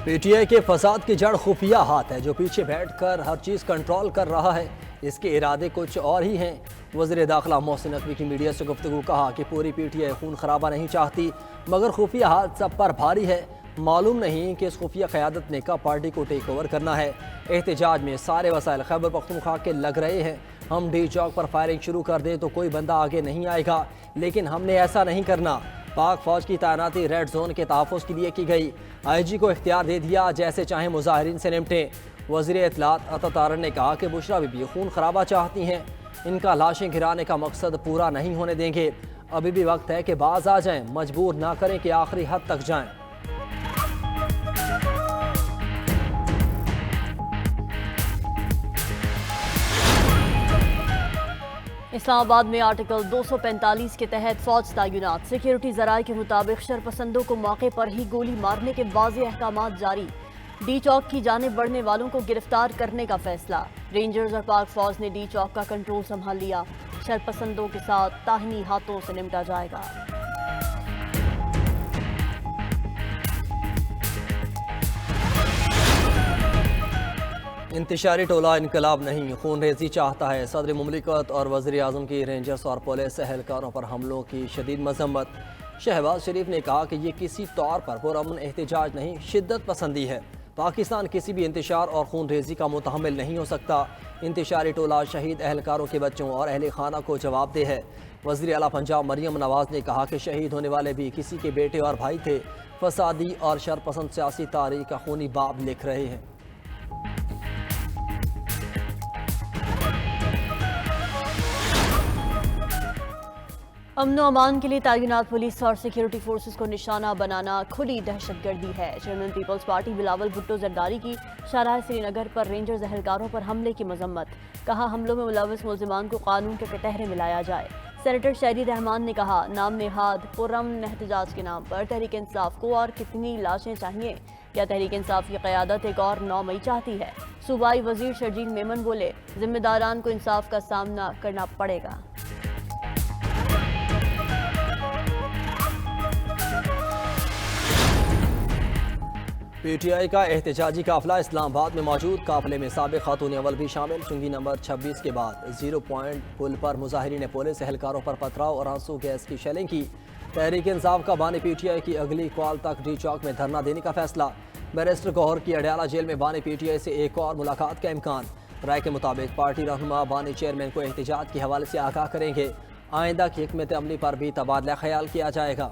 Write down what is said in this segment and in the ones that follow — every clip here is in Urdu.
پی ٹی آئی کے فساد کی جڑ خفیہ ہاتھ ہے جو پیچھے بیٹھ کر ہر چیز کنٹرول کر رہا ہے، اس کے ارادے کچھ اور ہی ہیں۔ وزیر داخلہ محسن نقوی کی میڈیا سے گفتگو کہا کہ پوری پی ٹی آئی خون خرابہ نہیں چاہتی مگر خفیہ ہاتھ سب پر بھاری ہے، معلوم نہیں کہ اس خفیہ قیادت نے کب پارٹی کو ٹیک اوور کرنا ہے۔ احتجاج میں سارے وسائل خیبر پختونخوا کے لگ رہے ہیں، ہم ڈی چوک پر فائرنگ شروع کر دیں تو کوئی بندہ آگے نہیں آئے گا، لیکن ہم نے ایسا نہیں کرنا۔ پاک فوج کی تعیناتی ریڈ زون کے تحفظ کے لیے کی گئی، آئی جی کو اختیار دے دیا جیسے چاہیں مظاہرین سے نمٹیں۔ وزیر اطلاعات عطا تارن نے کہا کہ بشرا بی بی خون خرابہ چاہتی ہیں، ان کا لاشیں گرانے کا مقصد پورا نہیں ہونے دیں گے، ابھی بھی وقت ہے کہ باز آ جائیں، مجبور نہ کریں کہ آخری حد تک جائیں۔ اسلام آباد میں آرٹیکل 245 کے تحت فوج تعینات، سیکیورٹی ذرائع کے مطابق شرپسندوں کو موقع پر ہی گولی مارنے کے واضح احکامات جاری، ڈی چوک کی جانب بڑھنے والوں کو گرفتار کرنے کا فیصلہ، رینجرز اور پاک فوج نے ڈی چوک کا کنٹرول سنبھال لیا، شرپسندوں کے ساتھ داہنی ہاتھوں سے نمٹا جائے گا۔ انتشاری ٹولہ انقلاب نہیں، خون ریزی چاہتا ہے، صدر مملکت اور وزیر اعظم کی رینجرز اور پولیس اہلکاروں پر حملوں کی شدید مذمت۔ شہباز شریف نے کہا کہ یہ کسی طور پر پرامن احتجاج نہیں، شدت پسندی ہے، پاکستان کسی بھی انتشار اور خون ریزی کا متحمل نہیں ہو سکتا، انتشاری ٹولہ شہید اہلکاروں کے بچوں اور اہل خانہ کو جواب دہ ہے۔ وزیر اعلیٰ پنجاب مریم نواز نے کہا کہ شہید ہونے والے بھی کسی کے بیٹے اور بھائی تھے، فسادی اور شرپسند سیاسی تاریخ کا خونی باب لکھ رہے ہیں۔ امن و امان کے لیے تعینات پولیس اور سیکیورٹی فورسز کو نشانہ بنانا کھلی دہشت گردی ہے، chairman Peoples Party Bilawal Bhutto Zardari کی شاہراہ سری نگر پر رینجرز اہلکاروں پر حملے کی مذمت، کہا حملوں میں ملوث ملزمان کو قانون کے کٹہرے میں لایا جائے۔ سینیٹر شہری رحمان نے کہا نام نہاد پرامن احتجاج کے نام پر تحریک انصاف کو اور کتنی لاشیں چاہیے، کیا تحریک انصاف کی قیادت ایک اور 9 مئی چاہتی ہے؟ صوبائی وزیر شرجیل میمن بولے ذمہ داران کو انصاف کا سامنا کرنا پڑے گا۔ پی ٹی آئی کا احتجاجی قافلہ اسلام آباد میں موجود، قافلے میں سابق خاتون اول بھی شامل، چنگی نمبر 26 کے بعد 0 پوائنٹ پل پر مظاہرین نے پولیس اہلکاروں پر پتھراؤ اور آنسو گیس کی شیلنگ کی۔ تحریک انصاف کا بانی پی ٹی آئی کی اگلی کال تک ڈی چوک میں دھرنا دینے کا فیصلہ، بیرسٹر گوہر کی اڈیالہ جیل میں بانی پی ٹی آئی سے ایک اور ملاقات کا امکان، رائے کے مطابق پارٹی رہنما بانی چیئرمین کو احتجاج کے حوالے سے آگاہ کریں گے، آئندہ کی حکمت عملی پر بھی تبادلہ خیال کیا جائے گا۔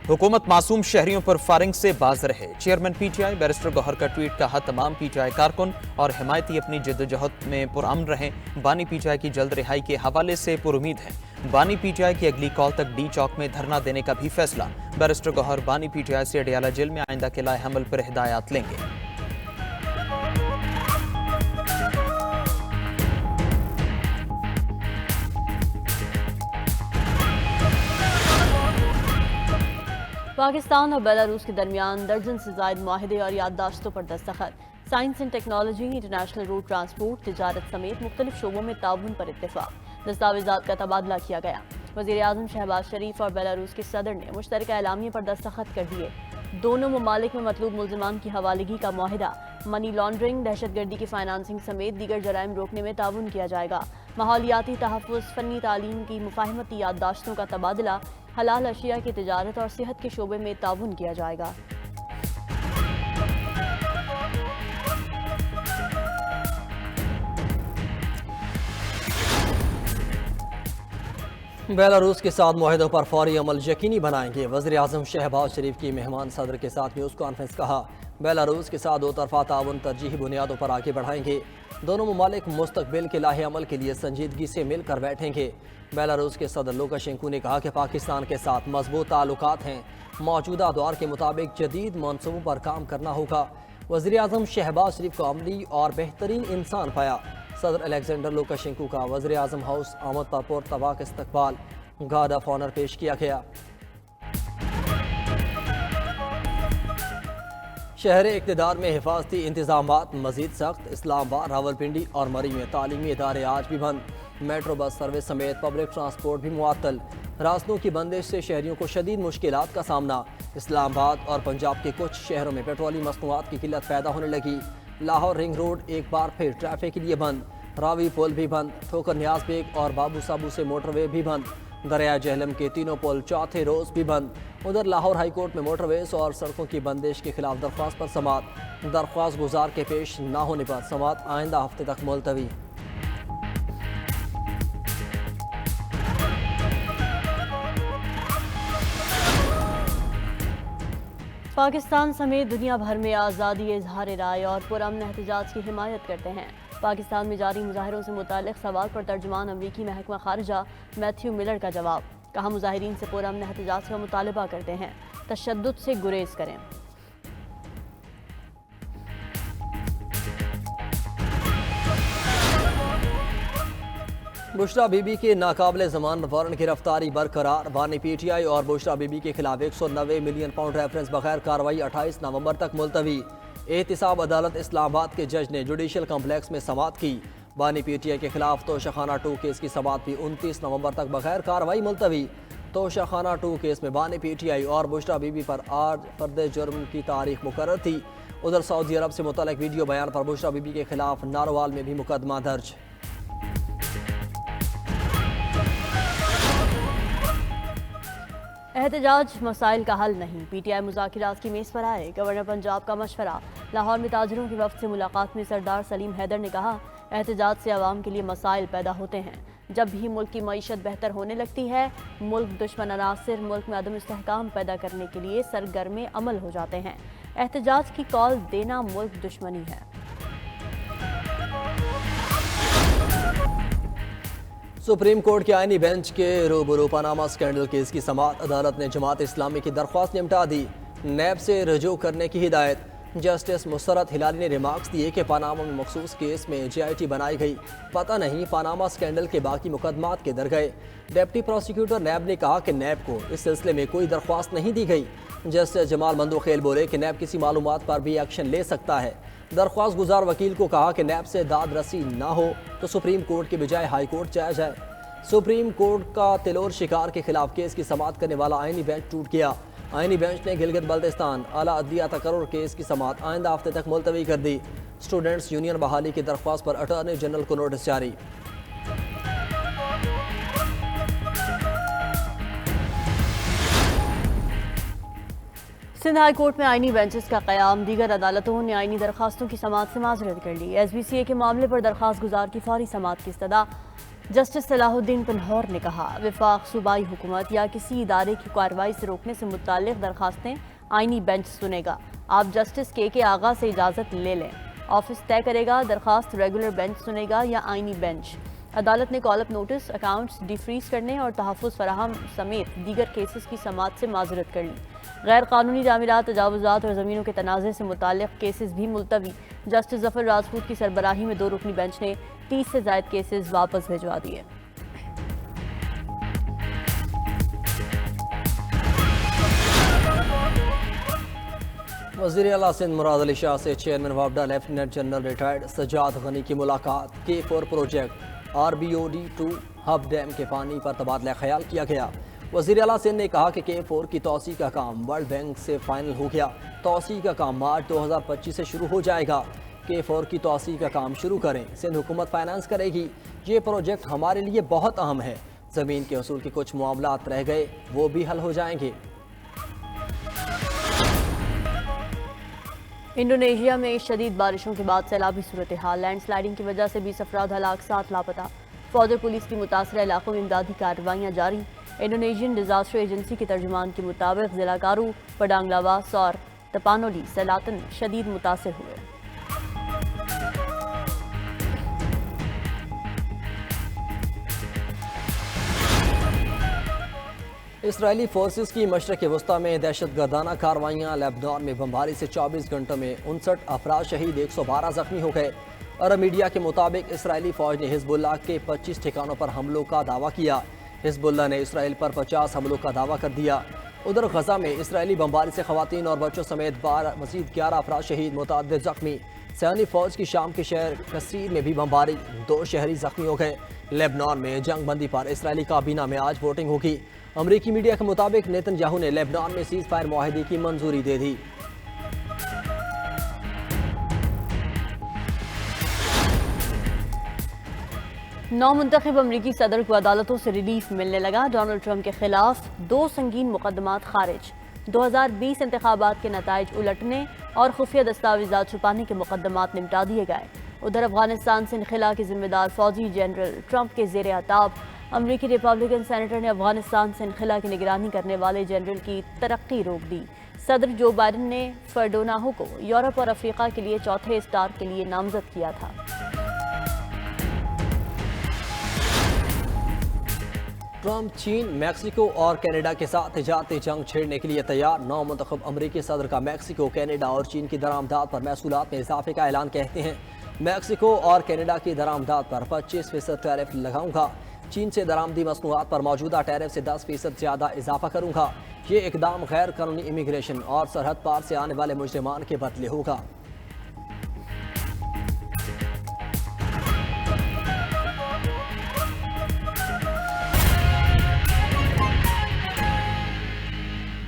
حکومت معصوم شہریوں پر فائرنگ سے باز رہے، chairman P T I barrister Gohar کا ٹویٹ کہا تمام پی ٹی آئی کارکن اور حمایتی اپنی جدوجہد میں پرامن رہیں، بانی پی ٹی آئی کی جلد رہائی کے حوالے سے پرامید ہیں، بانی پی ٹی آئی کی اگلی کال تک ڈی چوک میں دھرنا دینے کا بھی فیصلہ، بیرسٹر گوہر بانی پی ٹی آئی سے اڈیالہ جیل میں آئندہ کے لائحہ عمل پر ہدایات لیں گے۔ پاکستان اور بیلاروس کے درمیان درجن سے زائد معاہدے اور یادداشتوں پر دستخط، science and technology, international road transport, تجارت سمیت مختلف شعبوں میں تعاون پر اتفاق، دستاویزات کا تبادلہ کیا گیا۔ وزیر اعظم شہباز شریف اور بیلاروس کے صدر نے مشترکہ اعلامیے پر دستخط کر دیے، دونوں ممالک میں مطلوب ملزمان کی حوالگی کا معاہدہ، منی لانڈرنگ، دہشت گردی کی فائنانسنگ سمیت دیگر جرائم روکنے میں تعاون کیا جائے گا، ماحولیاتی تحفظ، فنی تعلیم کی مفاہمتی یادداشتوں کا تبادلہ، حلال اشیاء کی تجارت اور صحت کے شعبے میں تعاون کیا جائے گا۔ بیلاروس کے ساتھ معاہدوں پر فوری عمل یقینی بنائیں گے، وزیر اعظم شہباز شریف کی مہمان صدر کے ساتھ نیوز کانفرنس، کہا بیلاروس کے ساتھ 2 طرفہ تعاون ترجیحی بنیادوں پر آگے بڑھائیں گے، دونوں ممالک مستقبل کے لائحہ عمل کے لیے سنجیدگی سے مل کر بیٹھیں گے۔ بیلاروس کے صدر لوکاشینکو نے کہا کہ پاکستان کے ساتھ مضبوط تعلقات ہیں، موجودہ دور کے مطابق جدید منصوبوں پر کام کرنا ہوگا۔ وزیر اعظم شہباز شریف کو عملی اور بہترین انسان پایا، صدر الیگزینڈر لوکاشینکو کا وزیر اعظم ہاؤس آمد پر پرتواق استقبال، گارڈ آف آنر پیش کیا گیا۔ شہر اقتدار میں حفاظتی انتظامات مزید سخت، اسلام آباد، راولپنڈی اور مری میں تعلیمی ادارے آج بھی بند، میٹرو بس سروس سمیت پبلک ٹرانسپورٹ بھی معطل، راستوں کی بندش سے شہریوں کو شدید مشکلات کا سامنا، اسلام آباد اور پنجاب کے کچھ شہروں میں پیٹرولیم مصنوعات کی قلت پیدا ہونے لگی، لاہور رنگ روڈ ایک بار پھر ٹریفک کے لیے بند، راوی پل بھی بند، ٹھوکر نیاز بیگ اور بابو صابو سے موٹر وے بھی بند، دریائے جہلم کے تینوں پل چوتھے روز بھی بند۔ ادھر لاہور ہائی کورٹ میں موٹر ویز اور سڑکوں کی بندش کے خلاف درخواست پر سماعت، درخواست گزار کے پیش نہ ہونے پر سماعت آئندہ ہفتے تک ملتوی۔ پاکستان سمیت دنیا بھر میں آزادی اظہار رائے اور پرامن احتجاج کی حمایت کرتے ہیں۔ پاکستان میں جاری مظاہروں سے متعلق سوال پر ترجمان امریکی محکمہ خارجہ میتھیو ملر کا جواب، کہا مظاہرین سے پرامن احتجاج کا مطالبہ کرتے ہیں، تشدد سے گریز کریں۔ بشرا بی بی کے ناقابل ضمانت وارنٹ گرفتاری برقرار، بانی پی ٹی آئی اور بشرا بی بی کے خلاف 190 ملین پاؤنڈ ریفرنس بغیر کارروائی 28 نومبر تک ملتوی۔ احتساب عدالت اسلام آباد کے جج نے جوڈیشل کمپلیکس میں سماعت کی، بانی پی ٹی آئی کے خلاف توشہ خانہ 2 کیس کی سماعت بھی 29 نومبر تک بغیر کارروائی ملتوی۔ توشہ خانہ 2 کیس میں بانی پی ٹی آئی اور بشرا بی بی پر آج فرد جرم کی تاریخ مقرر تھی۔ ادھر سعودی عرب سے متعلق ویڈیو بیان پر بشرا بی بی کے خلاف ناروال میں بھی مقدمہ درج۔ احتجاج مسائل کا حل نہیں، پی ٹی آئی مذاکرات کی میز پر آئے، گورنر پنجاب کا مشورہ۔ لاہور میں تاجروں کے وفد سے ملاقات میں سردار سلیم حیدر نے کہا، احتجاج سے عوام کے لیے مسائل پیدا ہوتے ہیں، جب بھی ملک کی معیشت بہتر ہونے لگتی ہے، ملک دشمن عناصر ملک میں عدم استحکام پیدا کرنے کے لیے سرگرم عمل ہو جاتے ہیں۔ احتجاج کی کال دینا ملک دشمنی ہے۔ سپریم کورٹ کے آئینی بینچ کے روبرو پاناما سکینڈل کیس کی سماعت، عدالت نے جماعت اسلامی کی درخواست نمٹا دی، نیب سے رجوع کرنے کی ہدایت۔ جسٹس مسرت ہلالی نے ریمارکس دیے کہ پاناما میں مخصوص کیس میں جے آئی ٹی بنائی گئی، پتہ نہیں پاناما سکینڈل کے باقی مقدمات کدھر گئے۔ ڈپٹی پروسیکیوٹر نیب نے کہا کہ نیب کو اس سلسلے میں کوئی درخواست نہیں دی گئی۔ جسٹس جمال مندوخیل بولے کہ نیب کسی معلومات پر بھی ایکشن لے سکتا ہے۔ درخواست گزار وکیل کو کہا کہ نیب سے داد رسی نہ ہو تو سپریم کورٹ کے بجائے ہائی کورٹ جایا جائے۔ سپریم کورٹ کا تلور شکار کے خلاف کیس کی سماعت کرنے والا آئینی بینچ ٹوٹ گیا۔ آئینی بینچ نے گلگت بلتستان اعلیٰ عدلیہ تقرر کیس کی سماعت آئندہ ہفتے تک ملتوی کر دی۔ اسٹوڈنٹس یونین بحالی کی درخواست پر اٹارنی جنرل کو نوٹس جاری۔ سندھ ہائی کورٹ میں آئینی بینچز کا قیام، دیگر عدالتوں نے آئینی درخواستوں کی سماعت سے معذرت کر لی۔ ایس بی سی اے کے معاملے پر درخواست گزار کی فوری سماعت کی استدعا۔ جسٹس صلاح الدین پنہور نے کہا، وفاق، صوبائی حکومت یا کسی ادارے کی کارروائی سے روکنے سے متعلق درخواستیں آئینی بینچ سنے گا۔ آپ جسٹس کے آغا سے اجازت لے لیں، آفس طے کرے گا درخواست ریگولر بینچ سنے گا یا آئینی بینچ۔ عدالت نے کال اپ نوٹس، اکاؤنٹس ڈی فریز کرنے اور تحفظ فراہم سمیت دیگر کیسز کی سماعت سے معذرت کر لی۔ غیر قانونی تعمیرات، تجاوزات اور زمینوں کے تنازع سے متعلق کیسز بھی ملتوی۔ جسٹس ظفر راجپوت کی سربراہی میں 2 رکنی بینچ نے 30 سے زائد کیسز واپس بھجوا دیے۔ وزیر اعلیٰ سندھ مراد علی شاہ سے چیئرمین وابڈا lieutenant general retired Sajjad Ghani کی ملاقات۔ K4 project RBOD2 hub dam کے پانی پر تبادلہ خیال کیا گیا۔ وزیر اعلیٰ سندھ نے کہا کہ K4 کی توسیع کا کام ورلڈ بینک سے فائنل ہو گیا، توسیع کا کام مارچ 2025 سے شروع ہو جائے گا۔ K4 کی توسیع کا کام شروع کریں، سندھ حکومت فائنانس کرے گی۔ یہ پروجیکٹ ہمارے لیے بہت اہم ہے، زمین کے حصول کے کچھ معاملات رہ گئے، وہ بھی حل ہو جائیں گے۔ انڈونیشیا میں شدید بارشوں کے بعد سیلابی صورتحال، لینڈ سلائیڈنگ کی وجہ سے 20 افراد ہلاک، 7 لاپتہ۔ فوج اور پولیس کی متاثرہ علاقوں میں امدادی کارروائیاں جاری۔ انڈونیشین ڈیزاسٹر ایجنسی کے ترجمان کے مطابق ضلع کارو، پڈانگ لاواس اور تپانولی سیلاتن شدید متاثر ہوئے۔ اسرائیلی فورسز کی مشرق وسطی میں دہشت گردانہ کارروائیاں، لیبنان میں بمباری سے 24 گھنٹوں میں 59 افراد شہید، 112 زخمی ہو گئے۔ عرب میڈیا کے مطابق اسرائیلی فوج نے حزب اللہ کے 25 ٹھکانوں پر حملوں کا دعویٰ کیا۔ حزب اللہ نے اسرائیل پر 50 حملوں کا دعویٰ کر دیا۔ ادھر غزہ میں اسرائیلی بمباری سے خواتین اور بچوں سمیت مزید 11 افراد شہید، متعدد زخمی۔ صہیونی فوج کی شام کے شہر کثیر میں بھی بمباری، 2 شہری زخمی ہو گئے۔ لیبنان میں جنگ بندی پر اسرائیلی کابینہ میں آج ووٹنگ ہوگی۔ امریکی میڈیا کے مطابق نیتن یاہو نے لیبنان میں سیز فائر معاہدے کی منظوری دے دی۔ نو منتخب امریکی صدر کو عدالتوں سے ریلیف ملنے لگا۔ ڈونلڈ ٹرمپ کے خلاف 2 سنگین مقدمات خارج۔ 2020 انتخابات کے نتائج الٹنے اور خفیہ دستاویزات چھپانے کے مقدمات نمٹا دیے گئے۔ ادھر افغانستان سے انخلا کے ذمہ دار فوجی جنرل ٹرمپ کے زیر اعتاب امریکی ریپبلکن سینیٹر نے افغانستان سے انخلا کی نگرانی کرنے والے جنرل کی ترقی روک دی۔ صدر جو بائیڈن نے فرڈوناہو کو یورپ اور افریقہ کے لیے 4تھے اسٹار کے لیے نامزد کیا تھا۔ ٹرمپ چین، میکسیکو اور کینیڈا کے ساتھ تجارتی جنگ چھیڑنے کے لیے تیار۔ نو منتخب امریکی صدر کا میکسیکو، کینیڈا اور چین کی درآمدات پر محصولات میں اضافے کا اعلان کہتے ہیں میکسیکو اور کینیڈا کی درآمدات پر 25% ٹیرف لگاؤں گا۔ چین سے درآمدی مصنوعات پر موجودہ ٹیرف سے 10% زیادہ اضافہ کروں گا۔ یہ اقدام غیر قانونی امیگریشن اور سرحد پار سے آنے والے مجرمان کے بدلے ہوگا۔